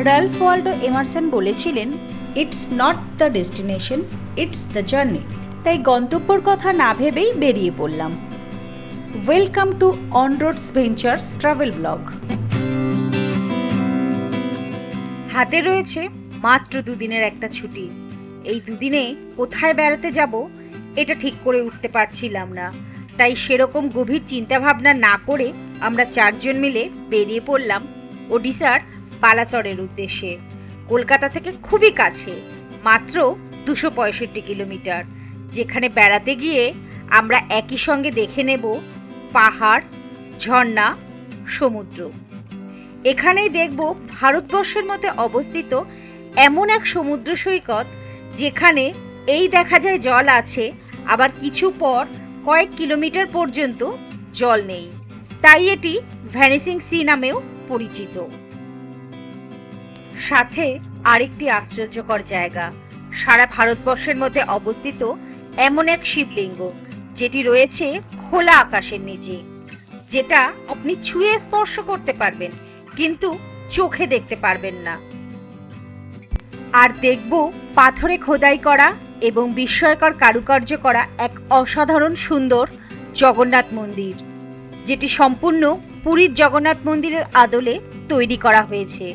Ralph Waldo Emerson বলেছিলেন, it's not the destination, it's the journey. তাই গন্তব্যর কথা না ভেবেই বেরিয়ে পড়লাম। Welcome to on roads ventures travel blog. হাতে রয়েছে মাত্র দুদিনের একটা ছুটি। এই দুদিনে কোথায় বেড়াতে যাব এটা ঠিক করে উঠতে পারছিলাম না। তাই সেরকম গভীর চিন্তাভাবনা না করে আমরা 4 জন মিলে বেরিয়ে পড়লাম ওড়িশার বালাসরের উদ্দেশ্যে। কলকাতা থেকে খুবই কাছে, মাত্র 265 কিলোমিটার, যেখানে বেড়াতে গিয়ে আমরা একই সঙ্গে দেখে নেব পাহাড়, ঝর্ণা, সমুদ্র। এখানেই দেখব ভারতবর্ষের মধ্যে অবস্থিত এমন এক সমুদ্র সৈকত যেখানে এই দেখা যায় জল আছে, আবার কিছু পর কয়েক কিলোমিটার পর্যন্ত জল নেই। তাই এটি ভ্যানিসিং সি নামেও পরিচিত। সাথে আরেকটি আশ্চর্যকর জায়গা, সারা ভারতবর্ষের মধ্যে অবস্থিত এমন এক শিবলিঙ্গ যেটি রয়েছে খোলা আকাশের নিচে, যেটা আপনি ছুঁয়ে স্পর্শ করতে পারবেন কিন্তু চোখে দেখতে পারবেন না। আর দেখব পাথরে খোদাই করা এবং বিস্ময়কর কারুকার্য করা এক অসাধারণ সুন্দর জগন্নাথ মন্দির, যেটি সম্পূর্ণ পুরীর জগন্নাথ মন্দিরের আদলে তৈরি করা হয়েছে।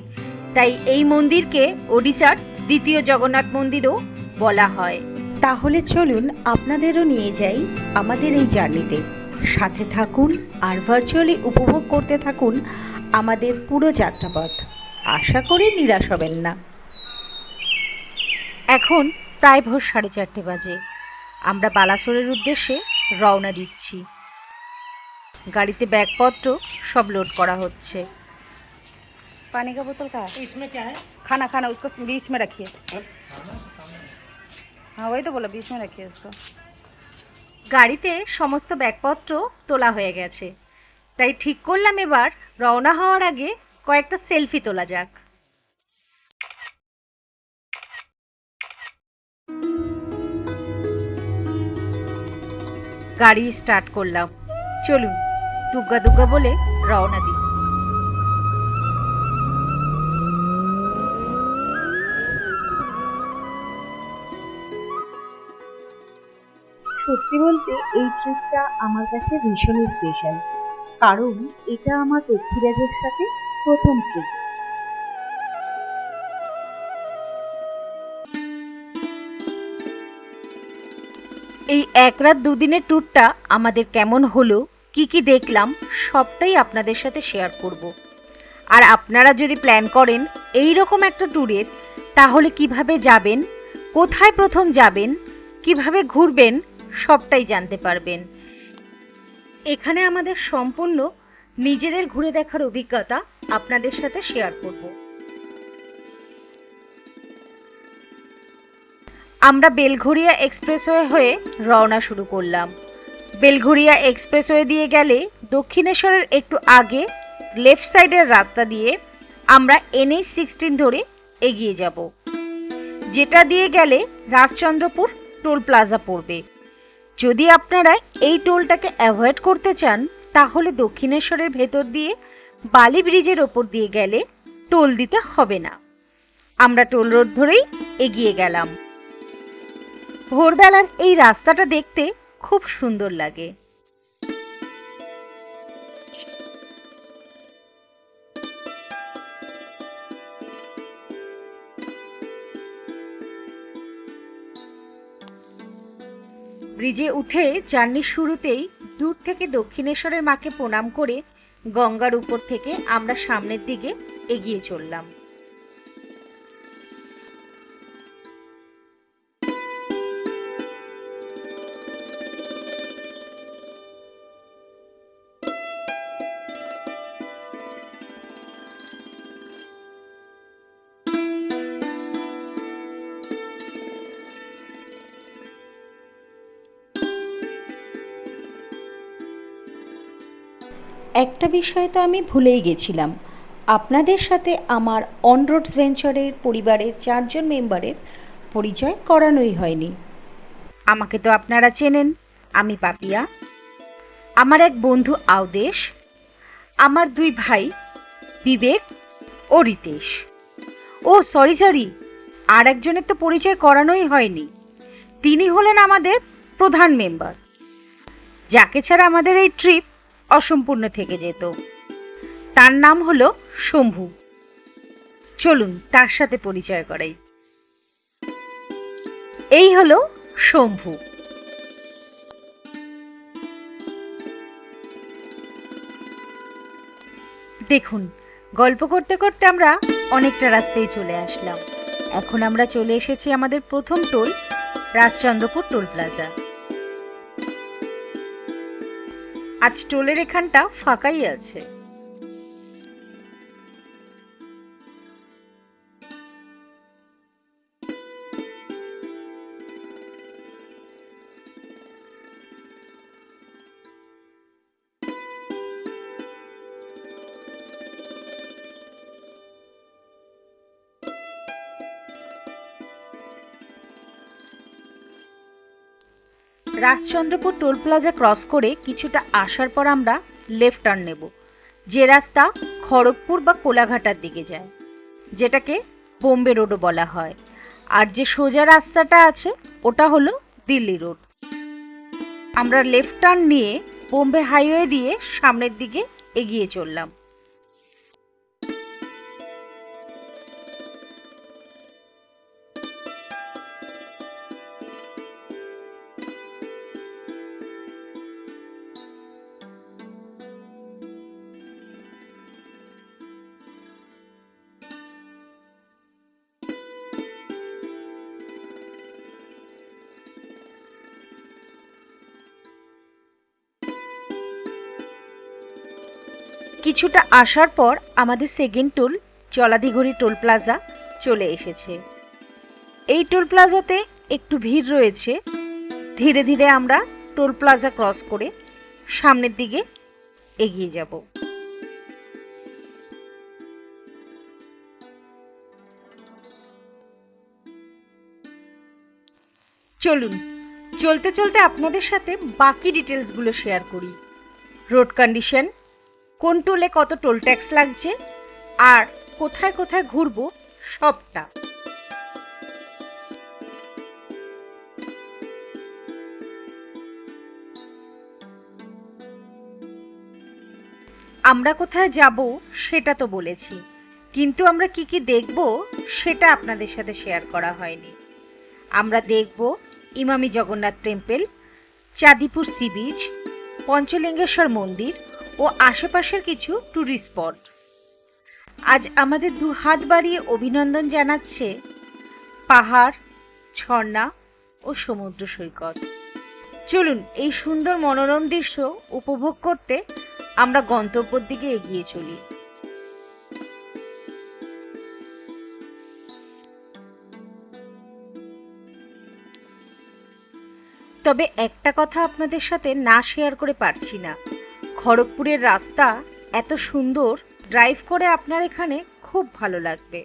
তাই এই মন্দিরকে ওড়িশার দ্বিতীয় জগন্নাথ মন্দিরও বলা হয়। তাহলে চলুন আপনাদেরও নিয়ে যাই আমাদের এই জার্নিতে। সাথে থাকুন আর ভার্চুয়ালি উপভোগ করতে থাকুন আমাদের পুরো যাত্রাপথ। আশা করি নিরাশ হবেন না। এখন প্রায় ভোর 4:30 বাজে। আমরা বালাসোরের উদ্দেশ্যে রওনা দিচ্ছি। গাড়িতে ব্যাগপত্র সব লোড করা হচ্ছে। पानी का बोतल का है? इसमें क्या है? खाना खाना उसको बीच में रखिए। हाँ वही तो बोला, बीच में रखिए उसको। গাড়িতে সমস্ত ব্যাগপত্র তোলা হয়ে গেছে, তাই ঠিক করলাম এবার রওনা হওয়ার আগে কয়েকটা সেলফি তোলা যাক। গাড়ি স্টার্ট করলাম। চলুন দুগ্গা দুগ্গা বলে রওনা দিই। সত্যি বলতে এই ট্রিপটা আমার কাছে ভীষণই স্পেশাল, কারণ এটা আমার পৃথ্বীরাজের সাথে প্রথম ট্রিপ। এই 1 রাত 2 দিনের ট্যুরটা আমাদের কেমন হলো, কি কি দেখলাম, সবটাই আপনাদের সাথে শেয়ার করব। আর আপনারা যদি প্ল্যান করেন এই রকম একটা ট্যুরের, তাহলে কিভাবে যাবেন, কোথায় প্রথম যাবেন, কিভাবে ঘুরবেন, সবটাই জানতে পারবেন। এখানে আমাদের সম্পূর্ণ নিজেদের ঘুরে দেখার অভিজ্ঞতা আপনাদের সাথে শেয়ার করব। আমরা বেলঘরিয়া এক্সপ্রেসওয়ে হয়ে রওনা শুরু করলাম। বেলঘরিয়া এক্সপ্রেসওয়ে দিয়ে গেলে দক্ষিণেশ্বরের একটু আগে লেফট সাইডের রাস্তা দিয়ে আমরা NH-16 ধরে এগিয়ে যাব, যেটা দিয়ে গেলে রাজচন্দ্রপুর টোল প্লাজা পড়বে। যদি আপনারা এই টোলটাকে অ্যাভয়েড করতে চান, তাহলে দক্ষিণেশ্বরের ভেতর দিয়ে বালি ব্রিজের ওপর দিয়ে গেলে টোল দিতে হবে না। আমরা টোল রোড ধরেই এগিয়ে গেলাম। ভোরবেলার এই রাস্তাটা দেখতে খুব সুন্দর লাগে। ব্রিজে উঠে জার্নির শুরুতেই দূর থেকে দক্ষিণেশ্বরের মাকে প্রণাম করে গঙ্গার উপর থেকে আমরা সামনের দিকে এগিয়ে চললাম। একটা বিষয় তো আমি ভুলেই গেছিলাম, আপনাদের সাথে আমার অন রোডস ভেঞ্চারের পরিবারের 4 জন মেম্বারের পরিচয় করানোই হয়নি। আমাকে তো আপনারা চেনেন, আমি পাপিয়া, আমার এক বন্ধু আওদেশ, আমার 2 ভাই বিবেক ও রিতেশ। ও সরি সরি, আর একজনের তো পরিচয় করানোই হয়নি। তিনি হলেন আমাদের প্রধান মেম্বার, যাকে ছাড়া আমাদের এই ট্রিপ অসম্পূর্ণ থেকে যেত। তার নাম হলো শম্ভু। চলুন তার সাথে পরিচয় করাই। এই হলো শম্ভু। দেখুন, গল্প করতে করতে আমরা অনেকটা রাস্তায় চলে আসলাম। এখন আমরা চলে এসেছি আমাদের প্রথম টোল, রাজচন্দ্রপুর টোল প্লাজা। আজ টোলের এখানটা ফাঁকাই আছে। রাজচন্দ্রপুর টোল প্লাজা ক্রস করে কিছুটা আসার পর আমরা লেফট টার্ন নেব, যে রাস্তা খড়গপুর বা কোলাঘাটার দিকে যায়, যেটাকে বোম্বে রোডও বলা হয়। আর যে সোজা রাস্তাটা আছে ওটা হলো দিল্লি রোড। আমরা লেফট টার্ন নিয়ে বোম্বে হাইওয়ে দিয়ে সামনের দিকে এগিয়ে চললাম। কিছুটা আসার পর আমাদের সেকেন্ড টোল জলাদিঘড়ি টোল প্লাজা চলে এসেছে। এই টোল প্লাজাতে একটু ভিড় রয়েছে। ধীরে ধীরে আমরা টোল প্লাজা ক্রস করে সামনের দিকে এগিয়ে যাব। চলুন চলতে চলতে আপনাদের সাথে বাকি ডিটেলসগুলো শেয়ার করি। রোড কন্ডিশন, কোন টোলে কত টোল ট্যাক্স লাগছে, আর কোথায় কোথায় ঘুরবো, সবটা। আমরা কোথায় যাব সেটা তো বলেছি, কিন্তু আমরা কি কি দেখব সেটা আপনাদের সাথে শেয়ার করা হয়নি। আমরা দেখব Emami Jagannath temple, Chandipur sea beach, Panchalingeshwar মন্দির ও আশেপাশের কিছু টুরিস্ট স্পট। আজ আমাদের দু হাত বাড়িয়ে অভিনন্দন জানাচ্ছে পাহাড়, ঝর্ণা ও সমুদ্র সৈকত। চলুন এই সুন্দর মনোরম দৃশ্য উপভোগ করতে আমরা গন্তব্যের দিকে এগিয়ে চলি। তবে একটা কথা আপনাদের সাথে না শেয়ার করে পারছি না, খড়গপুরের রাস্তা এত সুন্দর, ড্রাইভ করে আপনার এখানে খুব ভালো লাগবে।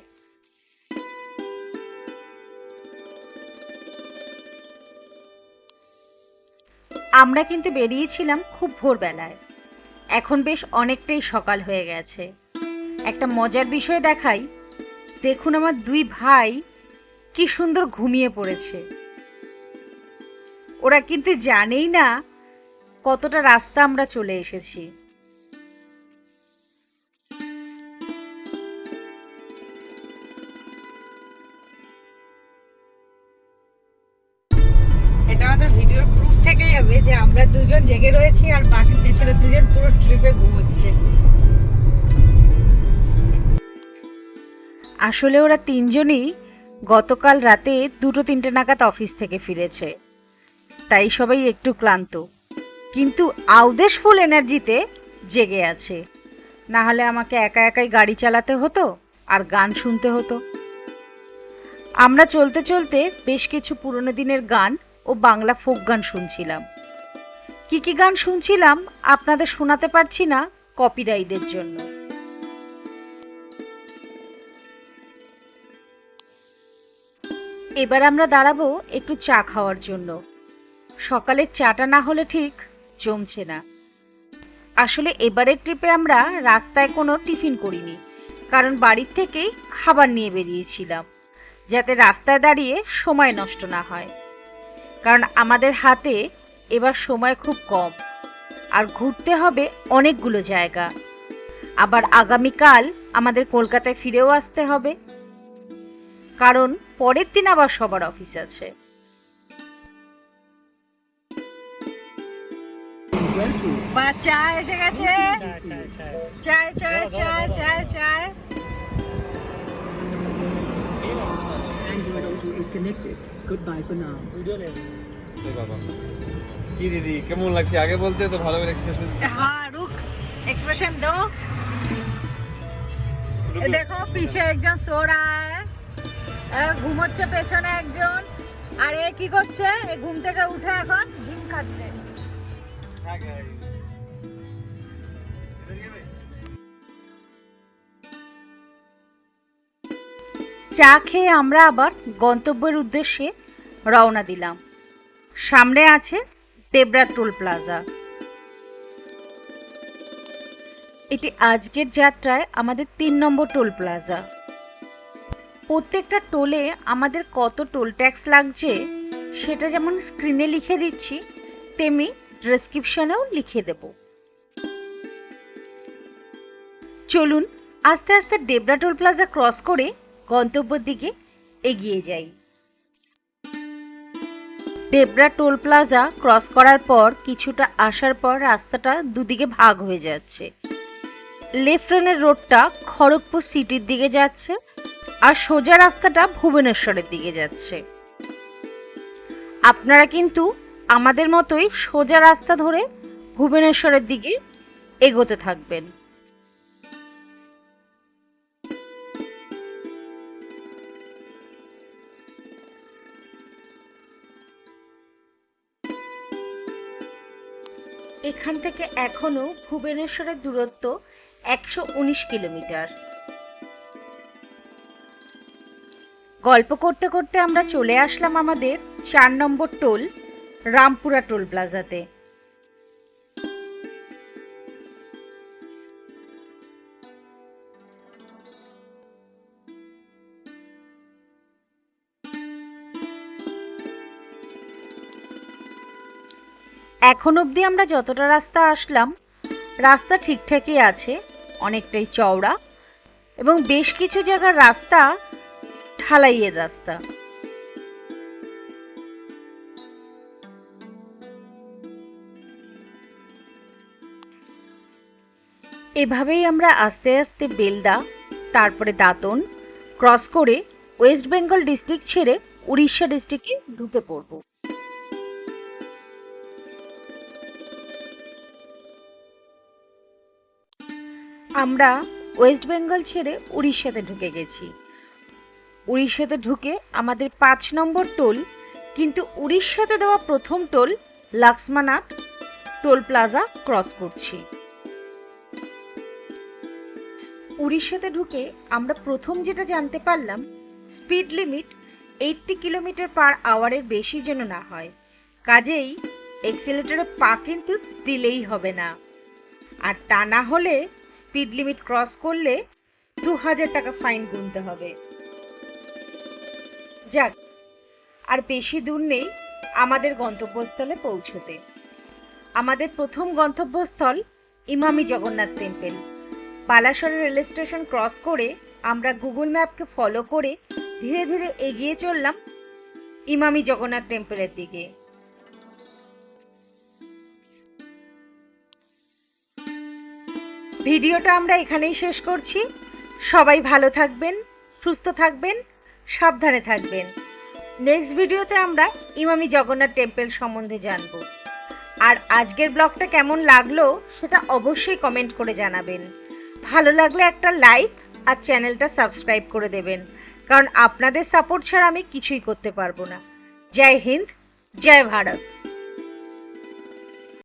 আমরা কিন্তু বেরিয়েছিলাম খুব ভোরবেলায়, এখন বেশ অনেকটাই সকাল হয়ে গেছে। একটা মজার বিষয় দেখাই, দেখুন আমার দুই ভাই কি সুন্দর ঘুমিয়ে পড়েছে। ওরা কিন্তু জানেই না কতটা রাস্তা আমরা চলে এসেছি। এটা আমাদের ভিডিওর প্রুফ থেকে যাবে যে আমরা দুজন জেগে রয়েছি আর বাকি পেছনে দুজন পুরো ট্রিপে ঘুমোচ্ছে। আসলে ওরা তিনজনই গতকাল রাতে 2-3 নাগাদ অফিস থেকে ফিরেছে, তাই সবাই একটু ক্লান্ত, কিন্তু আউদেশ ফুল এনার্জিতে জেগে আছে। না হলে আমাকে একা একাই গাড়ি চালাতে হতো আর গান শুনতে হতো। আমরা চলতে চলতে বেশ কিছু পুরনো দিনের গান ও বাংলা ফোক গান শুনছিলাম। কি কি গান শুনছিলাম আপনাদের শোনাতে পারছি না কপিরাইটের জন্য। এবার আমরা দাঁড়াবো একটু চা খাওয়ার জন্য। সকালের চাটা না হলে ঠিক জমছে না। আসলে এবারের ট্রিপে আমরা রাস্তায় কোনো টিফিন করিনি, কারণ বাড়ির থেকেই খাবার নিয়ে বেরিয়েছিলাম, যাতে রাস্তায় দাঁড়িয়ে সময় নষ্ট না হয়। কারণ আমাদের হাতে এবার সময় খুব কম, আর ঘুরতে হবে অনেকগুলো জায়গা। আবার আগামীকাল আমাদের কলকাতায় ফিরেও আসতে হবে, কারণ পরের দিন আবার সবার অফিস আছে। বা চা এসে গেছে, চায় চায় চায় চায় চায়। Android Auto is connected. Goodbye for now. কি দিদি কেমন লাগছে আগে বলতে তো ভালো করে এক্সপ্রেশন। हाँ रुक एक्सप्रेशन दो। ये देखो पीछे একজন সো रहा है, ঘুমোচ্ছে পেছনে একজন, আর এ কি করছে? এ ঘুম থেকে উঠে এখন জিম খাচ্ছে। চা খেয়ে আমরা আবার গন্তব্যের উদ্দেশ্যে রওনা দিলাম। সামনে আছে দেবরা টোল প্লাজা। এটি আজকের যাত্রায় আমাদের ৩ নম্বর টোল প্লাজা। প্রত্যেকটা টোলে আমাদের কত টোল ট্যাক্স লাগছে সেটা যেমন স্ক্রিনে লিখে দিচ্ছি, তেমনি ডেসক্রিপশনেও লিখে দেব। চলুন আস্তে আস্তে দেবরা টোল প্লাজা ক্রস করে গন্তব্যের দিকে এগিয়ে যাই। দেবরা টোল প্লাজা ক্রস করার পর কিছুটা আসার পর রাস্তাটা দুদিকে ভাগ হয়ে যাচ্ছে। লেফট লেনের রোডটা খড়গপুর সিটির দিকে যাচ্ছে, আর সোজা রাস্তাটা ভুবনেশ্বরের দিকে যাচ্ছে। আপনারা কিন্তু আমাদের মতোই সোজা রাস্তা ধরে ভুবনেশ্বরের দিকে এগোতে থাকবেন। এখান থেকে এখনো ভুবনেশ্বরের দূরত্ব 119 কিলোমিটার। গল্প করতে করতে আমরা চলে আসলাম আমাদের 4 নম্বর টোল রামপুরা টোল প্লাজাতে। এখন অবধি আমরা যতটা রাস্তা আসলাম, রাস্তা ঠিকঠাকই আছে, অনেকটাই চওড়া এবং বেশ কিছু জায়গার রাস্তা ঢালাইয়ের রাস্তা। এভাবেই আমরা আস্তে আস্তে বেলদা, তারপরে দাঁতন ক্রস করে ওয়েস্ট বেঙ্গল ডিস্ট্রিক্ট ছেড়ে উড়িষ্যা ডিস্ট্রিক্টে ঢুকে পড়ব। আমরা ওয়েস্ট বেঙ্গল ছেড়ে উড়িষ্যাতে ঢুকে গেছি। উড়িষ্যাতে ঢুকে আমাদের 5 নম্বর টোল, কিন্তু উড়িষ্যাতে দেওয়া প্রথম টোল লক্ষ্মণনাথ টোল প্লাজা ক্রস করছি। উড়িষ্যাতে ঢুকে আমরা প্রথম যেটা জানতে পারলাম, স্পিড লিমিট 80 কিলোমিটার পার আওয়ারের বেশি যেন না হয়, কাজেই এক্সিলারেটরে পা কিন্তু দিলেই হবে না, আর তা না হলে স্পিড লিমিট ক্রস করলে 2000 টাকা ফাইন গুনতে হবে। যাক, আর বেশি দূর নেই আমাদের গন্তব্যস্থলে পৌঁছতে। আমাদের প্রথম গন্তব্যস্থল Emami Jagannath temple. Balasore rail station cross করে আমরা গুগল ম্যাপকে ফলো করে ধীরে ধীরে এগিয়ে চললাম ইমামি জগন্নাথ টেম্পলের দিকে। ভিডিওটা আমরা এখানেই শেষ করছি। সবাই ভালো থাকবেন, সুস্থ থাকবেন, সাবধানে থাকবেন। নেক্সট ভিডিওতে আমরা ইমামি জগন্নাথ টেম্পল সম্বন্ধে জানব। আর আজকের ব্লগটা কেমন লাগলো সেটা অবশ্যই কমেন্ট করে জানাবেন। ভালো লাগলে একটা লাইক আর চ্যানেলটা সাবস্ক্রাইব করে দেবেন, কারণ আপনাদের সাপোর্ট ছাড়া আমি কিছুই করতে পারবো না। জয় হিন্দ, জয় ভারত।